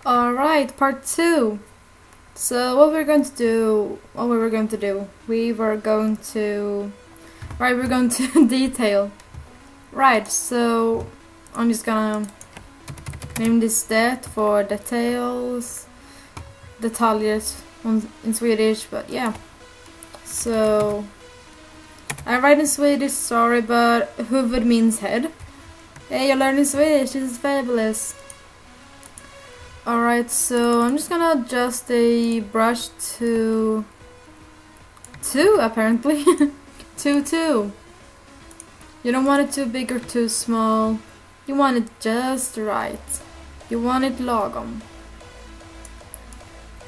Alright, part 2. So what we were going to do, we're going to detail. Right, so I'm just gonna name this det for details, detaljer in Swedish, but yeah. So I write in Swedish, sorry, but huvud means head. Hey, you're learning Swedish, this is fabulous. Alright, so I'm just gonna adjust the brush to 2 apparently. 2. You don't want it too big or too small. You want it just right. You want it lagom.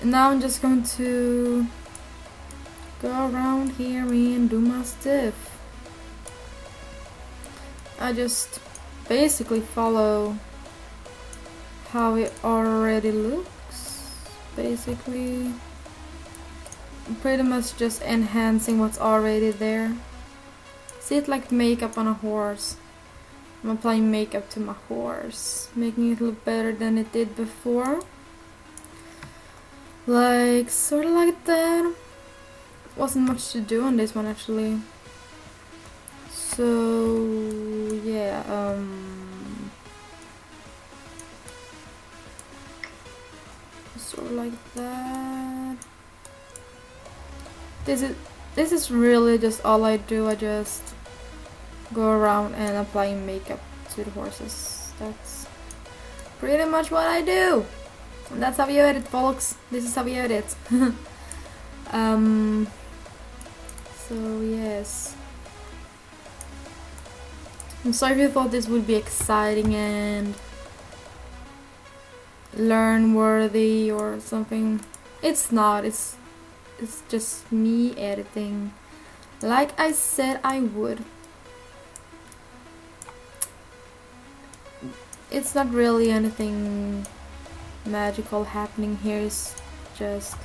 And now I'm just going to go around here and do my stuff. I just basically follow how it already looks. Basically, pretty much just enhancing what's already there. See it like makeup on a horse. I'm applying makeup to my horse, making it look better than it did before. Like, sort of like that. Wasn't much to do on this one actually. So, yeah, sort of like that. This is really just all I do. I just go around and apply makeup to the horses. That's pretty much what I do. And that's how you edit, folks. This is how you edit. So yes. I'm sorry if you thought this would be exciting and learn worthy or something. It's not. It's just me editing like I said I would. It's not really anything magical happening here. It's just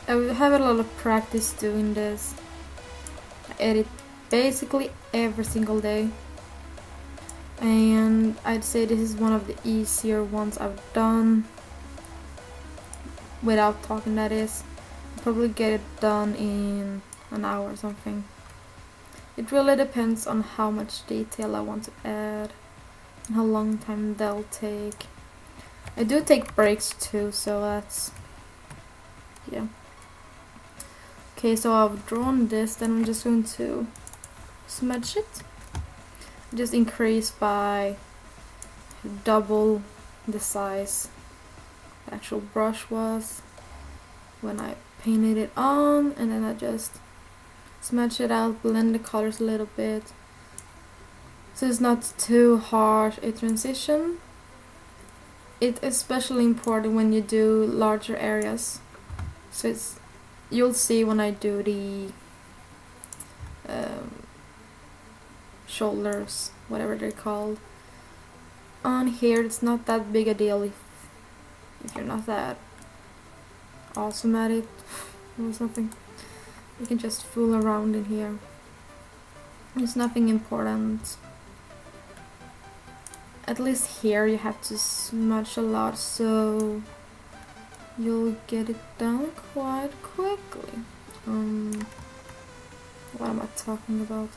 I have a lot of practice doing this. I edit basically every single day, and I'd say this is one of the easier ones I've done. Without talking, that is. I'll probably get it done in an hour or something. It really depends on how much detail I want to add and how long time they'll take. I do take breaks too, so that's, yeah. Okay, so I've drawn this, then I'm just going to smudge it. Just increase by double the size the actual brush was when I painted it on, and then I just smudge it out, blend the colors a little bit so it's not too harsh a transition. It's especially important when you do larger areas, so it's, you'll see when I do the shoulders, whatever they're called. On here it's not that big a deal if you're not that awesome at it or something. You can just fool around in here. There's nothing important. At least here you have to smudge a lot, so you'll get it done quite quickly. What am I talking about?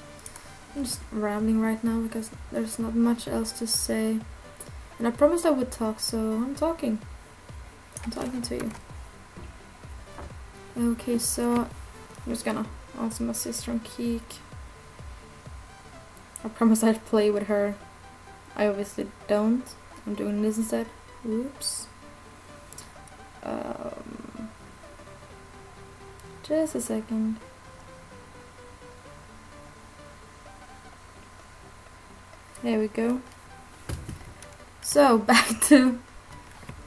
I'm just rambling right now because there's not much else to say. And I promised I would talk, so I'm talking. I'm talking to you. Okay, so I'm just gonna answer my sister on Kik. I promised I'd play with her. I obviously don't. I'm doing this instead. Oops. Just a second. There we go. So back to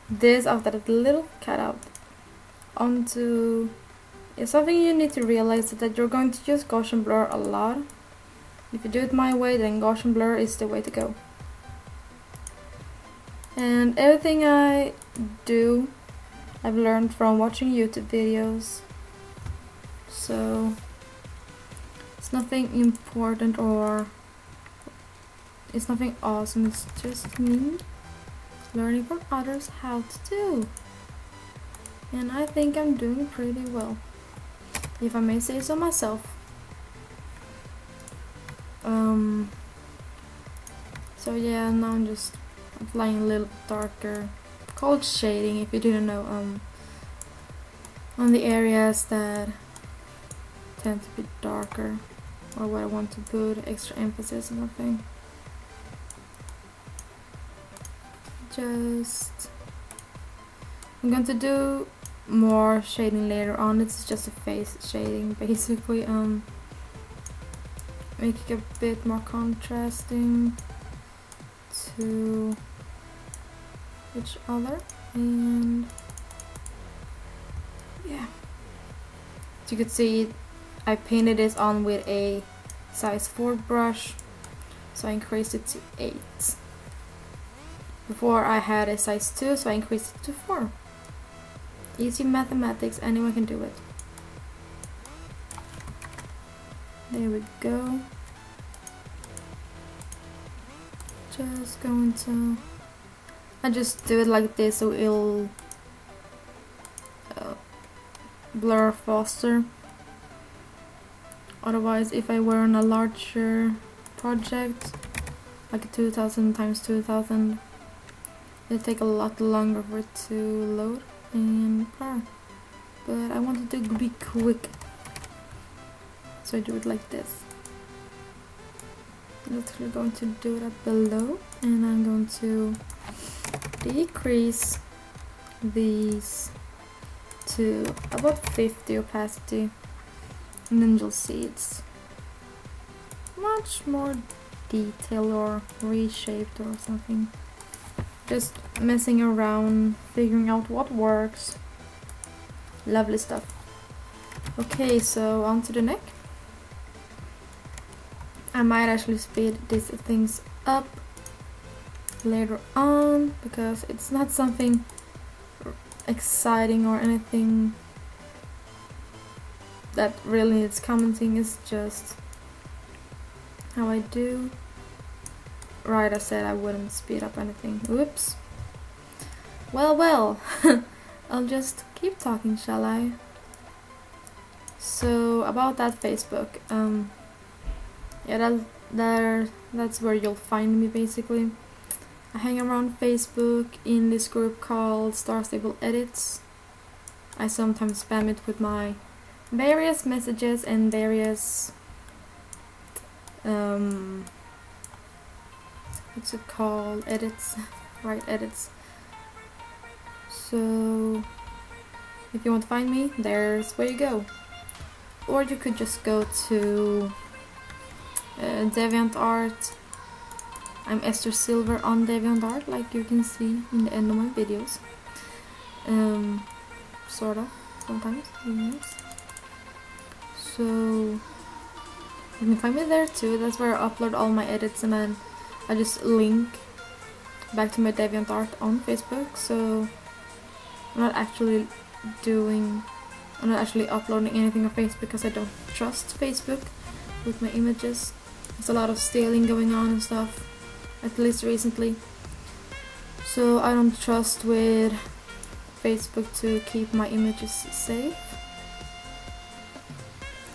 this after that little cutout. Onto, yeah, something you need to realize is that you're going to use Gaussian blur a lot. If you do it my way, then Gaussian blur is the way to go. And everything I do, I've learned from watching YouTube videos. So it's nothing important or it's nothing awesome, it's just me. learning from others how to do. And I think I'm doing pretty well, if I may say so myself. So yeah, now I'm just applying a little darker, called shading if you didn't know, on the areas that tend to be darker, or where I want to put extra emphasis on something. I'm going to do more shading later on. It's just a face shading basically, make it a bit more contrasting to each other. And yeah, as you can see, I painted this on with a size 4 brush, so I increased it to 8. Before I had a size 2, so I increased it to 4. Easy mathematics, anyone can do it. There we go. Just going to... I just do it like this so it'll blur faster. Otherwise, if I were on a larger project, like 2000 times 2000, it'll take a lot longer for it to load and blur. But I want it to be quick, so I do it like this. I'm actually going to do that below, and I'm going to decrease these to about 50 opacity, and then you'll see it's much more detailed or reshaped or something. Just messing around, figuring out what works. Lovely stuff. Okay, so on to the neck. I might actually speed these things up later on, because it's not something exciting or anything that really needs commenting. It's just how I do. Right, I said I wouldn't speed up anything. Oops. Well, I'll just keep talking, shall I? So, about that Facebook, yeah, that's where you'll find me basically. I hang around Facebook in this group called Star Stable Edits. I sometimes spam it with my various messages and various what's it called? Edits. Right, edits. So if you want to find me, there's where you go. Or you could just go to DeviantArt. I'm Esther Silver on DeviantArt, like you can see in the end of my videos. Sort of, sometimes, yes. So you can find me there too. That's where I upload all my edits, and then I just link back to my DeviantArt on Facebook. So I'm not actually uploading anything on Facebook because I don't trust Facebook with my images. There's a lot of stealing going on and stuff, at least recently. So I don't trust with Facebook to keep my images safe.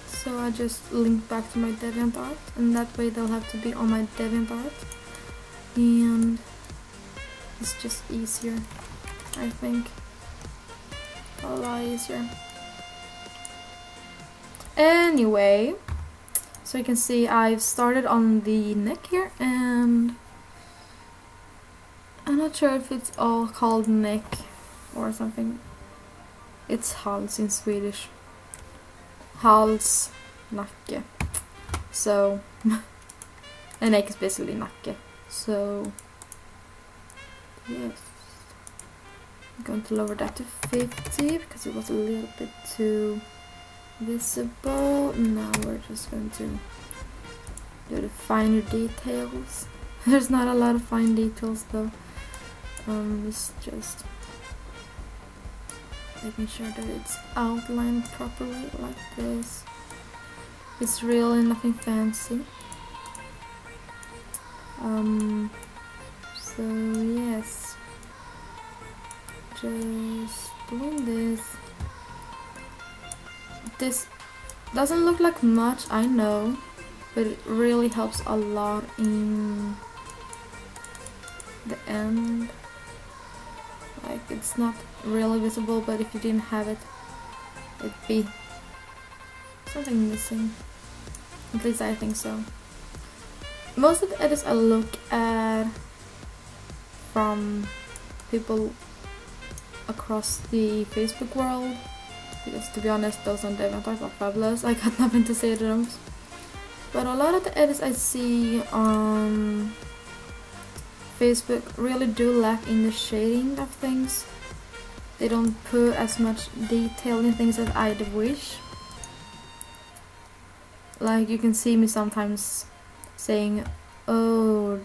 So I just link back to my DeviantArt, and that way they'll have to be on my DeviantArt. And it's just easier, I think. A lot easier. Anyway, so you can see I've started on the neck here, and I'm not sure if it's all called neck or something. It's hals in Swedish. Hals, nacke. So, a neck is basically nacke. So, yes. I'm going to lower that to 50 because it was a little bit too visible. Now we're just going to do the finer details. There's not a lot of fine details though. It's just making sure that it's outlined properly like this. It's really nothing fancy. So yes, just doing this. This doesn't look like much, I know, but it really helps a lot in the end. Like, it's not really visible, but if you didn't have it, it'd be something missing. At least I think so. Most of the edits I look at from people across the Facebook world, because to be honest, those on Devantar are fabulous. I got nothing to say to them. But a lot of the edits I see on Facebook really do lack in the shading of things. They don't put as much detail in things as I'd wish. Like, you can see me sometimes saying, oh,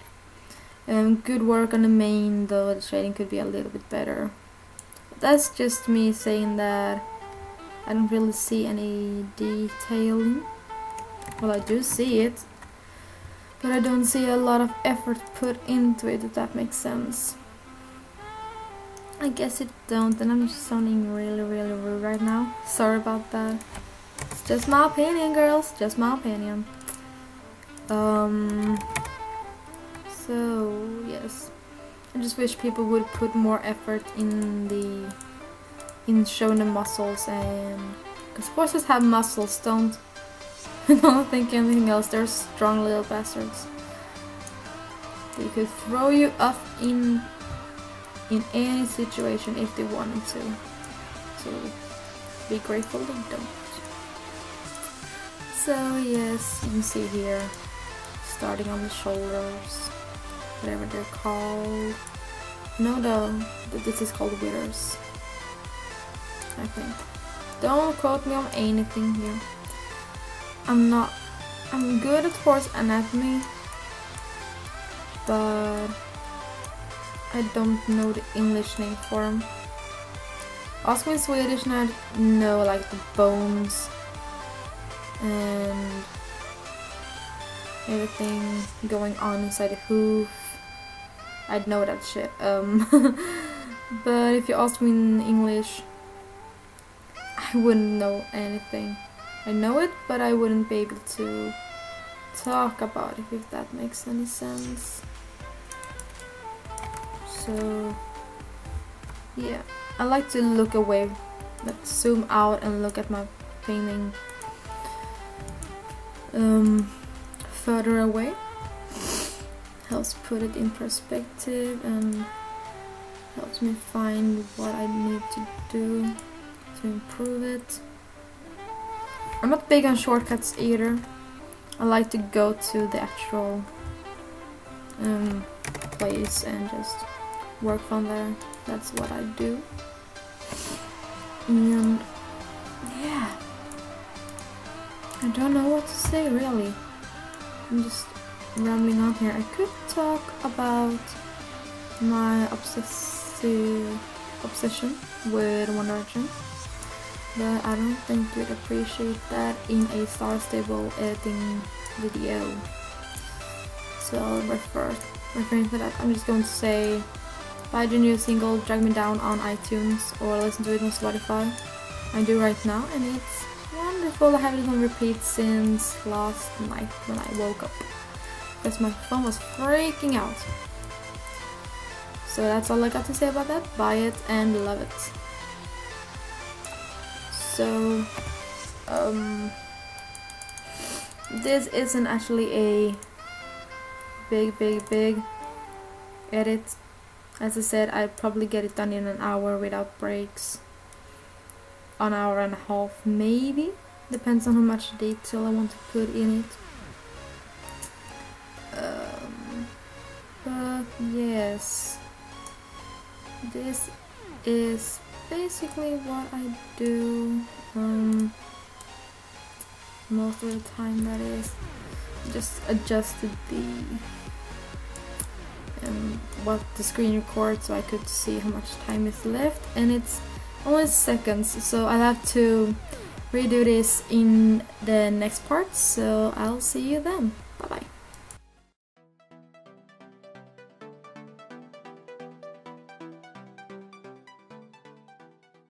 good work on the main, though the shading could be a little bit better. That's just me saying that I don't really see any detailing. Well, I do see it, but I don't see a lot of effort put into it, if that makes sense. I guess it don't, and I'm just sounding really rude right now. Sorry about that. It's just my opinion, girls. Just my opinion. So yes, I just wish people would put more effort in showing the muscles, and because horses have muscles, don't think anything else. They're strong little bastards. They could throw you up in any situation if they wanted to. So be grateful they don't. So yes, you can see here, starting on the shoulders, whatever they're called. No, this is called withers, I think. Don't quote me on anything here. I'm good at horse anatomy, but I don't know the English name for them. Ask me in Swedish and I know like the bones and everything going on inside the hoof. I'd know that shit. But if you ask me in English, I wouldn't know anything. I know it, but I wouldn't be able to talk about it, if that makes any sense. So yeah, I like to look away, like zoom out and look at my painting further away. Helps put it in perspective and helps me find what I need to do to improve it. I'm not big on shortcuts either. I like to go to the actual place and just work from there. That's what I do. And yeah, I don't know what to say really. I'm just rambling on here. I could talk about my obsession with One Direction, but I don't think you'd appreciate that in a Star Stable editing video. So I'll refrain for that. I'm just going to say buy the new single Drag Me Down on iTunes or listen to it on Spotify. I do right now, and it's wonderful. I have it on repeat since last night when I woke up, because my phone was freaking out. So that's all I got to say about that. Buy it and love it. So this isn't actually a big edit. As I said, I'd probably get it done in an hour without breaks. An hour and a half maybe. Depends on how much detail I want to put in it. But yes, this is basically what I do most of the time. That is, just adjusted what the screen records so I could see how much time is left, and it's only seconds, so I'll have to redo this in the next part, so I'll see you then.